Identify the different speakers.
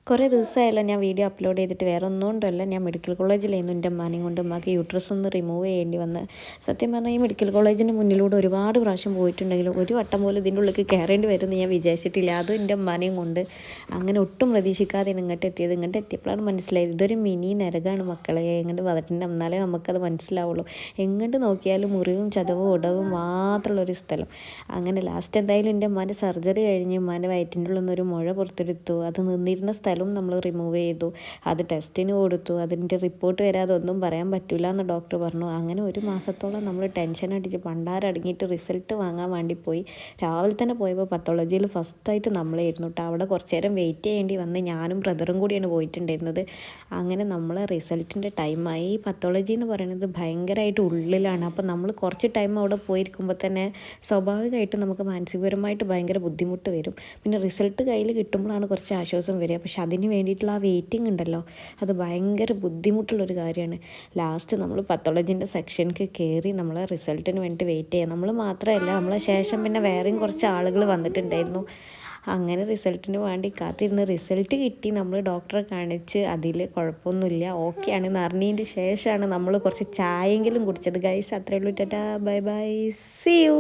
Speaker 1: കുറേ ദിവസമായല്ലോ ഞാൻ video upload ചെയ്തിട്ട്. വേറെ ഒന്നും കൊണ്ടല്ല, ഞാൻ മെഡിക്കൽ കോളേജിലായിരുന്നു എൻ്റെ ഉമ്മാനെയും കൊണ്ട്. ഉമ്മാക്ക് യൂട്രസ് ഒന്ന് റിമൂവ് ചെയ്യേണ്ടി വന്ന്. സത്യം പറഞ്ഞാൽ ഈ മെഡിക്കൽ കോളേജിന് മുന്നിലൂടെ ഒരുപാട് പ്രാവശ്യം പോയിട്ടുണ്ടെങ്കിലും ഒരു വട്ടം പോലും ഇതിൻ്റെ ഉള്ളിൽ കയറേണ്ടി വരുമെന്ന് ഞാൻ വിചാരിച്ചിട്ടില്ല. അതും എൻ്റെ ഉമ്മാനെയും കൊണ്ട്. അങ്ങനെ ഒട്ടും പ്രതീക്ഷിക്കാതെ ഇങ്ങോട്ട് എത്തിയത്. ഇങ്ങോട്ട് എത്തിയപ്പോഴാണ് മനസ്സിലായത് ഇതൊരു മിനി നരകമാണ് മക്കളെ. എങ്ങോട്ട് വന്നിട്ടുണ്ട് എന്നാലേ നമുക്കത് മനസ്സിലാവുള്ളൂ. എങ്ങോട്ട് നോക്കിയാലും മുറിവും ചതവും ഉടവും മാത്രമുള്ളൊരു സ്ഥലം. അങ്ങനെ ലാസ്റ്റ് എന്തായാലും എൻ്റെ ഉമ്മാൻ്റെ സർജറി കഴിഞ്ഞ് ഉമ്മാൻ്റെ വയറ്റിൻ്റെ ഉള്ളിൽ നിന്നൊരു മുഴ പുറത്തെടുത്തു. അത് നിന്നിരുന്ന സ്ഥലം നമ്മൾ റിമൂവ് ചെയ്തു. അത് ടെസ്റ്റിന് കൊടുത്തു. അതിൻ്റെ റിപ്പോർട്ട് വരാതെ ഒന്നും പറയാൻ പറ്റില്ല എന്ന് ഡോക്ടർ പറഞ്ഞു. അങ്ങനെ ഒരു മാസത്തോളം നമ്മൾ ടെൻഷൻ അടിച്ച് പണ്ടാരടങ്ങിയിട്ട് റിസൾട്ട് വാങ്ങാൻ വേണ്ടി പോയി. രാവിലെ തന്നെ പോയപ്പോൾ പത്തോളജിയിൽ ഫസ്റ്റായിട്ട് നമ്മളായിരുന്നു കേട്ടോ. അവിടെ കുറച്ച് നേരം വെയിറ്റ് ചെയ്യേണ്ടി വന്ന്. ഞാനും ബ്രദറും കൂടിയാണ് പോയിട്ടുണ്ടായിരുന്നത്. അങ്ങനെ നമ്മളെ റിസൾട്ടിൻ്റെ ടൈമായി. ഈ പത്തോളജി എന്ന് പറയുന്നത് ഭയങ്കരമായിട്ട് ഉള്ളിലാണ്. അപ്പോൾ നമ്മൾ കുറച്ച് ടൈം അവിടെ പോയിരിക്കുമ്പോൾ തന്നെ സ്വാഭാവികമായിട്ടും നമുക്ക് മാനസികപരമായിട്ട് ഭയങ്കര ബുദ്ധിമുട്ട് വരും. പിന്നെ റിസൾട്ട് കയ്യിൽ കിട്ടുമ്പോഴാണ് കുറച്ച് ആശ്വാസം വരിക. പക്ഷെ അതിന് വേണ്ടിയിട്ടുള്ള ആ വെയിറ്റിംഗ് ഉണ്ടല്ലോ, അത് ഭയങ്കര ബുദ്ധിമുട്ടുള്ളൊരു കാര്യമാണ്. ലാസ്റ്റ് നമ്മൾ പത്തോളജിൻ്റെ സെക്ഷനിലേക്ക് കയറി നമ്മളെ റിസൾട്ടിന് വേണ്ടിയിട്ട് വെയിറ്റ് ചെയ്യുക. നമ്മൾ മാത്രമല്ല, നമ്മളെ ശേഷം പിന്നെ വേറെയും കുറച്ച് ആളുകൾ വന്നിട്ടുണ്ടായിരുന്നു. അങ്ങനെ റിസൾട്ടിന് വേണ്ടി കാത്തിരുന്ന് റിസൾട്ട് കിട്ടി. നമ്മൾ ഡോക്ടറെ കാണിച്ച് അതിൽ കുഴപ്പമൊന്നുമില്ല, ഓക്കെ ആണെന്ന് അറിഞ്ഞതിൻ്റെ ശേഷമാണ് നമ്മൾ കുറച്ച് ചായയെങ്കിലും കുടിച്ചത്. ഗൈസ്, അത്രയേ ഉള്ളൂ. Tata, bye bye, see U.